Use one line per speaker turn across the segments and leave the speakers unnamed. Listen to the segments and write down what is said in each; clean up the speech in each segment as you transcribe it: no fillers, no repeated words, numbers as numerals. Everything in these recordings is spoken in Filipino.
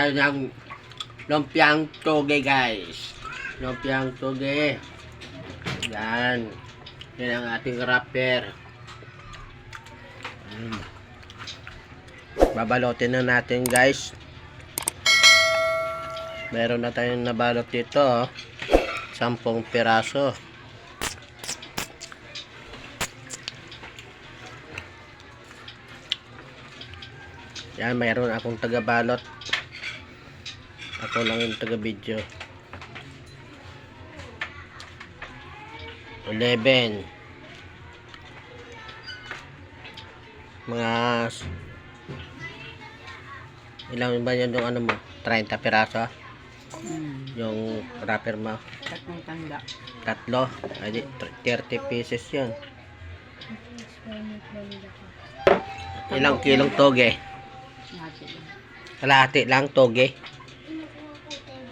tayo ng lumpiang toge guys. Lumpiang toge. Yan. Yan ang ating wrapper. Babalotin na natin guys. Meron na tayong nabalot dito. 10 piraso. Yan, mayroon akong taga-balot. Ako lang yung taga-video. 11. Mga ilang ba yan yung ano mo? 30 piraso? Yung wrapper mo?
Tatlong tanda.
Tatlo? Ay, 30 pieces yun. Ilang kilong toge? Kalahati lang toge.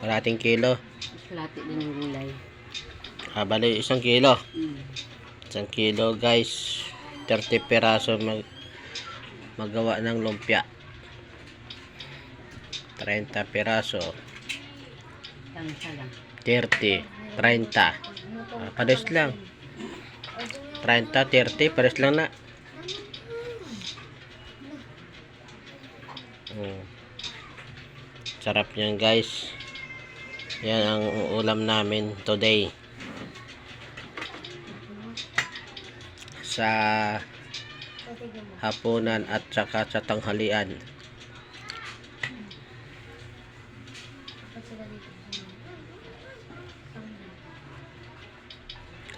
Kalahating kilo.
Kalahati din yung gulay.
Bali 1 kilo. 1 kilo guys. 30 piraso magawa ng lumpia. 30 piraso. 30. 30. Pares lang. 30, 30. Pares lang na. Sarap yan guys. Yan ang ulam namin today sa hapunan at saka sa tanghalian.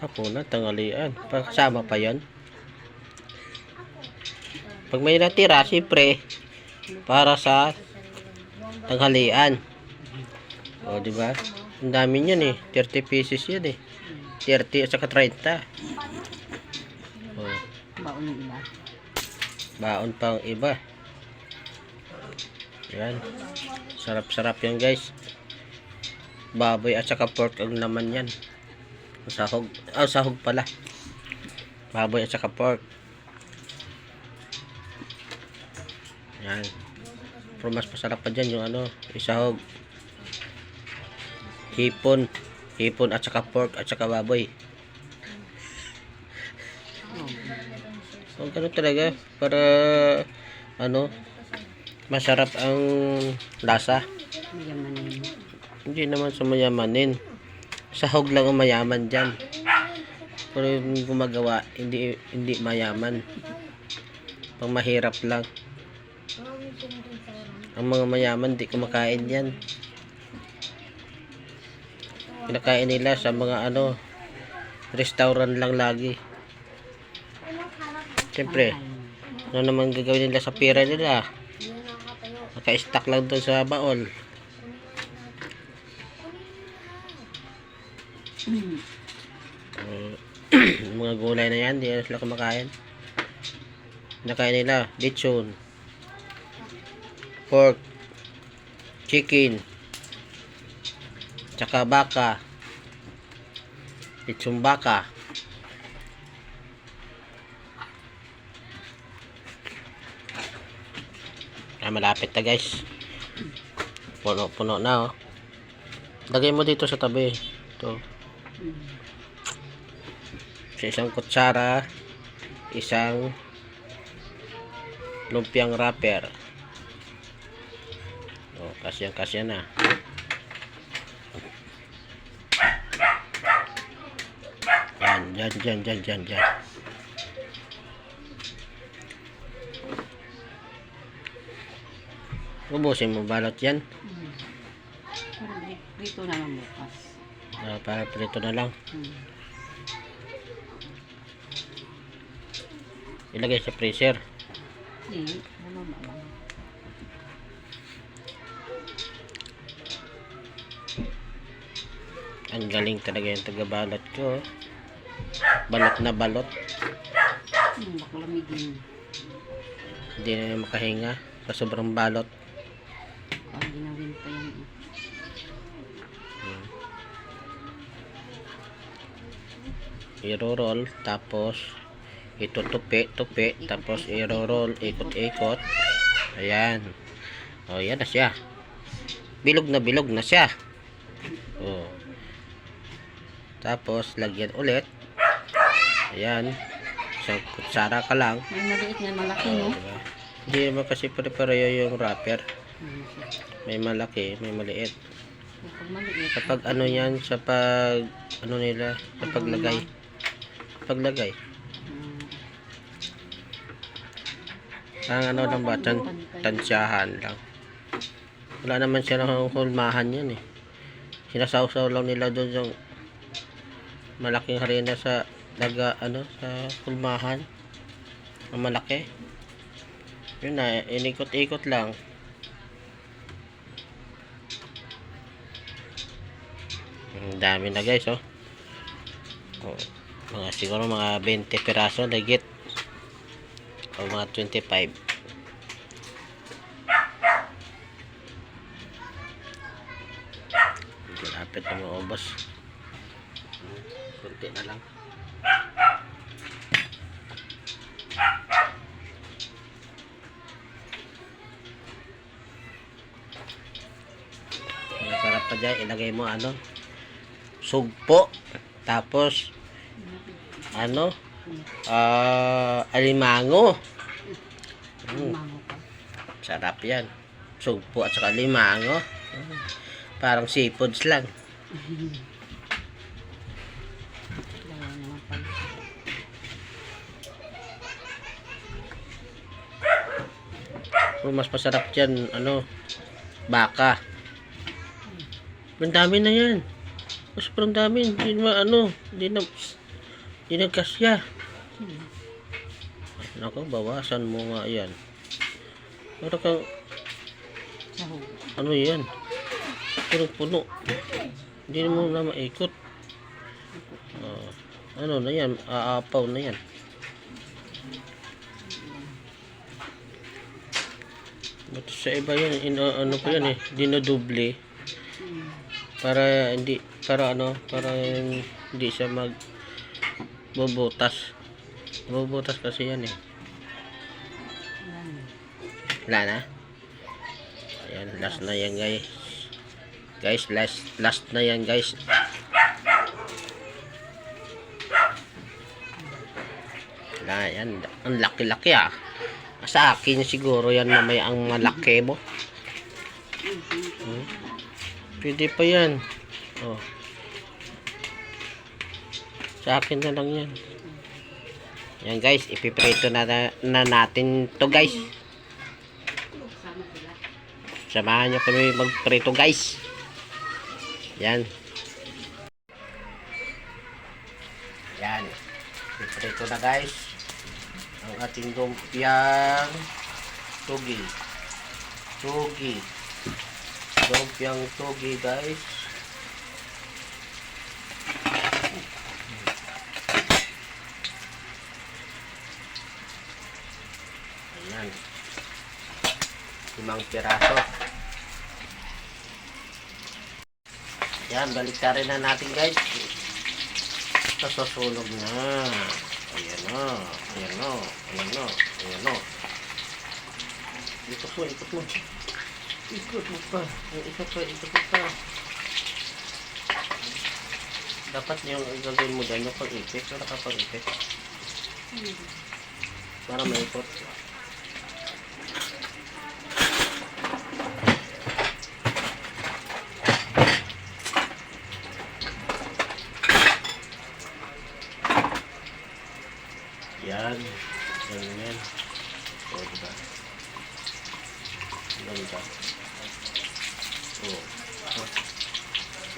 Hapunan, tanghalian, kasama pa yan. Pag may natira, siyempre para sa tanghalian. O, diba? Ang dami niyan eh. 30 pieces yan eh. 30 at saka 30. O.
Baon ng iba.
Baon pang iba. Yan. Sarap-sarap yan guys. Baboy at saka pork ang naman yan. Sahog. Sahog pala. Baboy at saka pork. Yan. Pero mas masarap pa dyan yung ano, isahog. Hipon at saka pork at saka baboy. So, ganun talaga para ano, masarap ang lasa.
Mayamanin.
Hindi naman sa mayamanin. Sahog lang ang mayaman dyan. Pero yung gumagawa, hindi mayaman. Pang mahirap lang. Ang mga mayaman di kumakain yan. Kinakain nila sa mga ano, restaurant lang lagi. Siyempre, ano naman gagawin nila sa pera nila? Naka-stack lang doon sa baon. Mga gulay na yan, di na sila kumakain. Kinakain nila lechon, pork, chicken, tsaka baka, lechong baka. Malapit na guys. Puno na oh. Lagay mo dito sa tabi. Ito. Sa isang kutsara, isang lumpiang wrapper. Oh, kasya na. Dyan. Ubusin mo balot yan.
Prito na lang bukas.
Para prito na lang. Ilagay sa freezer. Ang galing talaga yung taga-balot ko. Balot na balot.
Bakalamigin.
Hindi na makahinga sa sobrang balot.
Pag ginawin pa yan.
I-roll tapos itutupi, tapos i-roll, ikot-ikot. Ayan. O, yan na siya. bilog na siya. Oh. Tapos, lagyan ulit. Ayan. Isang kutsara ka lang.
May maliit na malaki, no?
Diba? Hindi naman kasi pare-pareho yung wrapper.
Hmm.
May malaki, may maliit.
Kapag maliit.
Kapag ano yan, sa pag, ano nila, sa paglagay. Paglagay.
Hmm.
Ang ano lang ba, tansyahan lang. Wala naman siya ng hulmahan yan eh. Sinasawsaw lang nila doon yung malaking harina sa ano, sa hulmahan. Ang malaki. Yun na, inikot-ikot lang. Ang dami na guys, oh. Oh, mga siguro mga 20 piraso legit. O mga 25. Malapit na maubos. Kunti na lang. Masarap pa dyan. Ilagay mo ano, sugpo. Tapos ano, alimango.
Mango pa.
Sarap yan. Sugpo at saka alimango. Parang seafoods lang.
Dalawa naman pala.
Pero mas masarap dyan, ano, baka. Ang dami na yan. Mas parang dami. Hindi na, ano, hindi na kasya. Nako, bawasan mo nga yan. Para kang,
Sahog.
ano yan? Parang puno. Hindi mo na maikot. Ano na yan? Aapaw na yan. But sa iba yan, ano pa yan eh, dinodoble. Para hindi, para ano, para hindi siya bubutas. Bubutas kasi yan eh. Wala na. Ayan, last na yan guys. Guys, last na yan guys. Wala yan. Ang laki-laki ah. Sa akin siguro yan mamaya ang malaki mo. Pwede pa yan. Oh. Sa akin na lang yan. Yan guys, ipiprito na natin to guys. Samahan nyo kami magprito guys. Yan. Yan. Ipiprito na guys. Ang ating lumpiang tugi. Lumpiang tugi guys. Ayan. 5 piraso. Yan, baliktarin na natin guys. Nasusunog na. Ayan o. Ayan o. Ayan o. Ayan o. Ikot mo, ikot mo. Ikot mo pa. Ikot mo pa. Dapat yung gagawin mo dyan yung pag-ipit. Wala ka pag-ipit. Para maikot. Yan. Ganyan. O, diba? Ganda. O. Ha?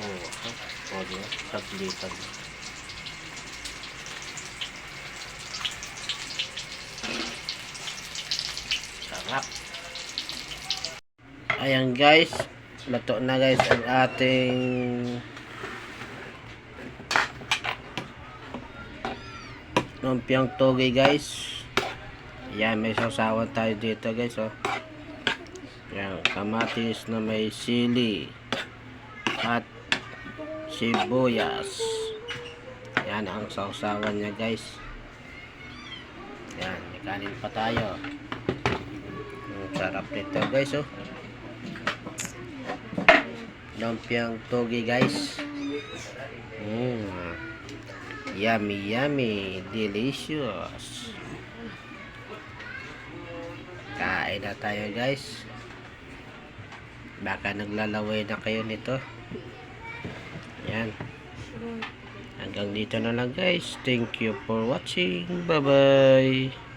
O, ha? O, diba? Saglitan. Sarap. Ayan guys. Lato na guys ang ating lumpiang toge guys. Yan, may sausawan tayo dito guys, oh. Yan, kamatis na may sili at sibuyas. Yan ang sausawan niya guys. Yan, may kanin pa tayo. Ang sarap nito guys, oh. Lumpiang togi guys. Yummy, yummy. Delicious. Kain na tayo guys. Baka naglalaway na kayo nito. Yan. Hanggang dito na lang guys. Thank you for watching. Bye bye.